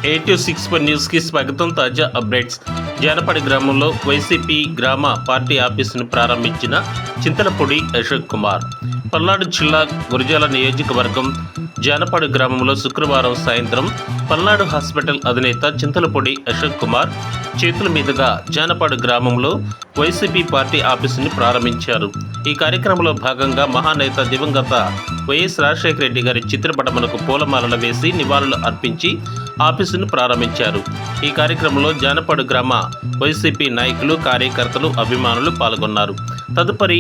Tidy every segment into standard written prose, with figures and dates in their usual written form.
A26 news కి స్వాగతం. తాజా అప్డేట్స్. జానపడి గ్రామంలో వైసీపీ గ్రామ పార్టీ ఆఫీసును ప్రారంభించిన చింతలపూడి అశోక్ కుమార్. పల్నాడు జిల్లా గురజాల నియోజకవర్గం జానపడి గ్రామంలో శుక్రవారం సాయంత్రం పల్నాడు హాస్పిటల్ అధినేత చింతలపూడి అశోక్ కుమార్ చేతుల మీదుగా జానపడి గ్రామంలో వైసీపీ పార్టీ ఆఫీసును ప్రారంభించారు. ఈ కార్యక్రమంలో భాగంగా మహానేత దివంగత వైఎస్ రాజశేఖర రెడ్డి గారి చిత్రపటములకు పూలమాలలు వేసి నివాళులు అర్పించి ఆఫీసును ప్రారంభించారు. ఈ కార్యక్రమంలో జానపడు గ్రామ వైసీపీ నాయకులు, కార్యకర్తలు, అభిమానులు పాల్గొన్నారు. తదుపరి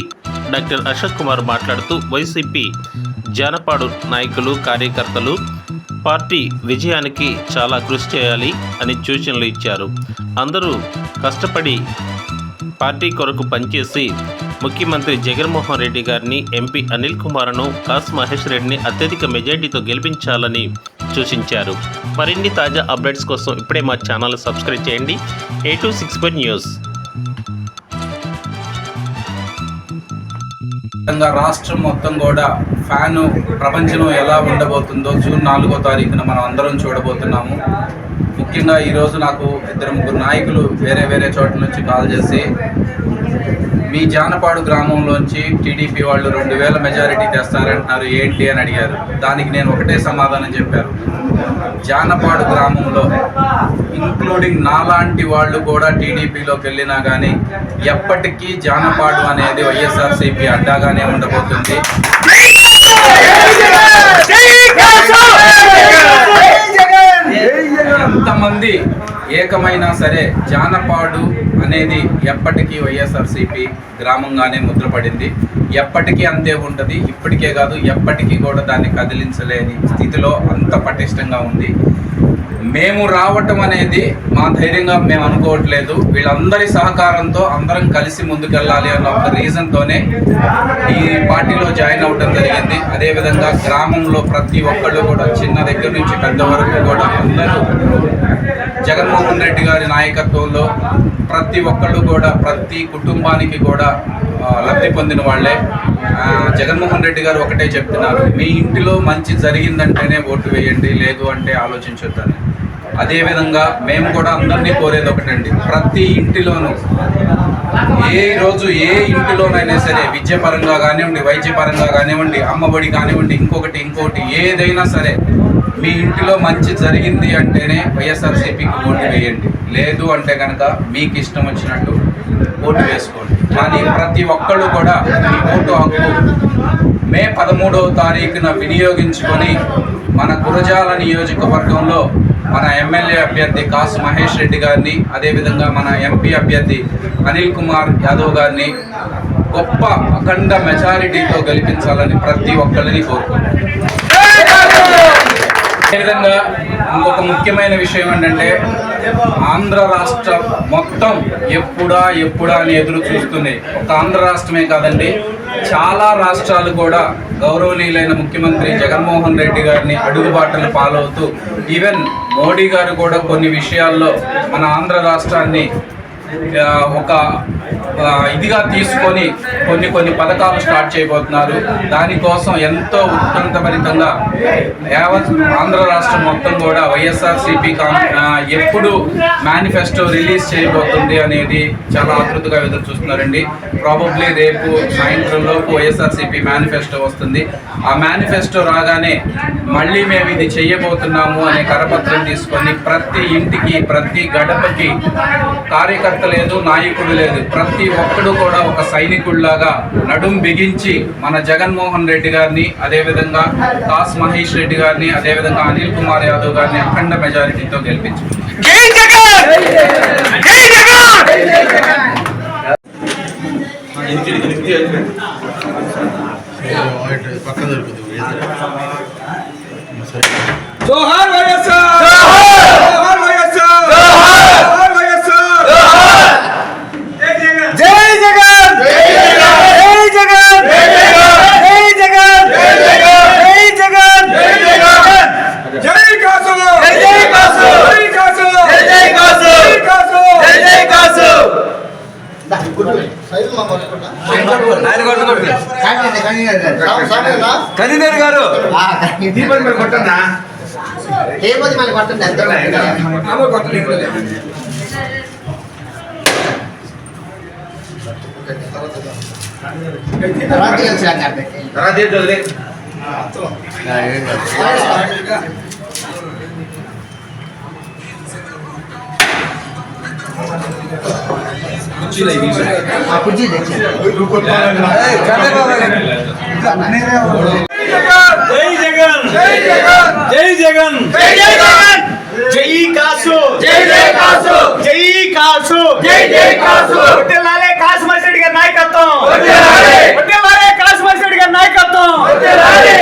డాక్టర్ అశోక్ కుమార్ మాట్లాడుతూ వైసీపీ జానపడు నాయకులు, కార్యకర్తలు పార్టీ విజయానికి చాలా కృషి చేయాలి అని సూచనలు ఇచ్చారు. అందరూ కష్టపడి పార్టీ కొరకు పనిచేసి ముఖ్యమంత్రి జగన్మోహన్ రెడ్డి గారిని, ఎంపీ అనిల్ కుమార్ను, కాసు మహేష్ రెడ్డిని అత్యధిక మెజార్టీతో గెలిపించాలని సూచించారు. మరిన్ని తాజా అప్డేట్స్ కోసం ఇప్పుడే మా ఛానల్ సబ్స్క్రైబ్ చేయండి. A26 news. రాష్ట్రం మొత్తం కూడా ఫ్యాను ప్రపంచంలో ఎలా ఉండబోతుందో జూన్ 4వ తారీఖున మనం అందరం చూడబోతున్నాము. ముఖ్యంగా ఈరోజు నాకు 2-3 నాయకులు వేరే చోట్ల నుంచి కాల్ చేసి మీ జానపాడు గ్రామంలోంచి టీడీపీ వాళ్ళు 2000 మెజారిటీ తెస్తారంటున్నారు, ఏంటి అని అడిగారు. దానికి నేను ఒకటే సమాధానం చెప్పారు. జానపాడు గ్రామంలో ఇంక్లూడింగ్ నాలాంటి వాళ్ళు కూడా టీడీపీలోకి వెళ్ళినా కానీ ఎప్పటికీ జానపాడు అనేది వైఎస్ఆర్సీపీ అడ్డాగానే ఉండబోతుంది. ఎంతమంది ఏకమైనా సరే జానపాడు అనేది ఎప్పటికీ వైఎస్ఆర్సీపీ గ్రామంగానే ముద్రపడింది. ఎప్పటికీ అంతే ఉంటుంది. ఇప్పటికే కాదు, ఎప్పటికీ కూడా దాన్ని కదిలించలేని స్థితిలో అంత పటిష్టంగా ఉంది. మేము రావటం అనేది మా ధైర్యంగా మేము అనుకోవట్లేదు. వీళ్ళందరి సహకారంతో అందరం కలిసి ముందుకెళ్ళాలి అన్న ఒక రీజన్తోనే ఈ పార్టీలో జాయిన్ అవ్వడం జరిగింది. అదేవిధంగా గ్రామంలో ప్రతి ఒక్కళ్ళు కూడా చిన్న దగ్గర నుంచి పెద్ద వరకు కూడా అందరూ జగన్మోహన్ రెడ్డి గారి నాయకత్వంలో ప్రతి ఒక్కళ్ళు కూడా ప్రతి కుటుంబానికి కూడా లబ్ధి పొందిన వాళ్ళే. జగన్మోహన్ రెడ్డి గారు ఒకటే చెప్తున్నారు, మీ ఇంటిలో మంచి జరిగిందంటేనే ఓటు వేయండి, లేదు అంటే ఆలోచించొద్దని. అదేవిధంగా మేము కూడా అందరినీ కోరేది ఒకటండి, ప్రతి ఇంటిలోనూ ఏ ఇంటిలోనైనా సరే విద్యపరంగా కానివ్వండి, వైద్యపరంగా కానివ్వండి, అమ్మఒడి కానివ్వండి, ఇంకొకటి ఏదైనా సరే మీ ఇంటిలో మంచి జరిగింది అంటేనే వైఎస్ఆర్సీపీకి ఓటు వేయండి, లేదు అంటే కనుక మీకు ఇష్టం వచ్చినట్టు ఓటు వేసుకోండి. కానీ ప్రతి ఒక్కళ్ళు కూడా మీ ఓటు హక్కు మే 13వ తారీఖున వినియోగించుకొని మన గురజాల నియోజకవర్గంలో మన ఎమ్మెల్యే అభ్యర్థి కాసు మహేష్ రెడ్డి గారిని, అదేవిధంగా మన ఎంపీ అభ్యర్థి అనిల్ కుమార్ యాదవ్ గారిని గొప్ప అఖండ మెజారిటీతో గెలిపించాలని ప్రతి ఒక్కరిని కోరుకుంటున్నాను. అదేవిధంగా ఇంకొక ముఖ్యమైన విషయం ఏంటంటే, ఆంధ్ర రాష్ట్రం మొత్తం ఎప్పుడా అని ఎదురు చూస్తుంది. ఒక ఆంధ్ర రాష్ట్రమే కాదండి, చాలా రాష్ట్రాలు కూడా గౌరవనీయులైన ముఖ్యమంత్రి జగన్మోహన్ రెడ్డి గారిని అడుగుబాటలు ఫాలో అవుతూ, ఈవెన్ మోడీ గారు కూడా కొన్ని విషయాల్లో మన ఆంధ్ర రాష్ట్రాన్ని ఒక ఇదిగా తీసుకొని కొన్ని పథకాలు స్టార్ట్ చేయబోతున్నారు. దానికోసం ఎంతో ఉత్కంఠభరితంగా యావత్ ఆంధ్ర రాష్ట్రం మొత్తం కూడా వైఎస్ఆర్సీపీ ఎప్పుడు మేనిఫెస్టో రిలీజ్ చేయబోతుంది అనేది చాలా ఆతృతగా ఎదురు చూస్తున్నారండి. ప్రాబబ్లీ రేపు సాయంత్రంలోపు వైఎస్ఆర్సీపీ మేనిఫెస్టో వస్తుంది. ఆ మేనిఫెస్టో రాగానే మళ్ళీ మేము ఇది చేయబోతున్నాము అనే కరపత్రం తీసుకొని ప్రతి ఇంటికి, ప్రతి గడపకి కార్యకర్త లేదు, నాయకుడు లేదు, ప్రతి ఒక్కడు కూడా ఒక సైనికుడిలాగా నడుం బిగించి మన జగన్మోహన్ రెడ్డి గారిని, అదేవిధంగా కాసు మహేష్ రెడ్డి గారిని, అదేవిధంగా అనిల్ కుమార్ యాదవ్ గారిని అఖండ మెజారిటీతో గెలిపించారు. జోహార్ వైఎస్ఆర్, జోహార్ వైఎస్ఆర్, జై జగన్, జై జగన్, జై జగన్, జై జగన్, జై కాసు, జై కాసు, జై కాసు, జై కాసు, జై కాసు. కన్వీనర్ గారు దీపం కొట్టన్నా. ఏమోది మళ్ళీ కొట్టండి అంతే మామూలు కొట్టలేదు తర్వాత తెలిసినాక కుర్చీ తెచ్చాను జై జగన్ జై జగన్ జై జగన్ జై జగన్ జై కాసు జై జై కాసు జై కాసు జై జై కాసు ఒట్టెలాలే కాసు మసిరెడ్డి గారి నాయకత్వం ఒట్టెలాలే కాసు మసిరెడ్డి గారి నాయకత్వం ఒట్టెలాలే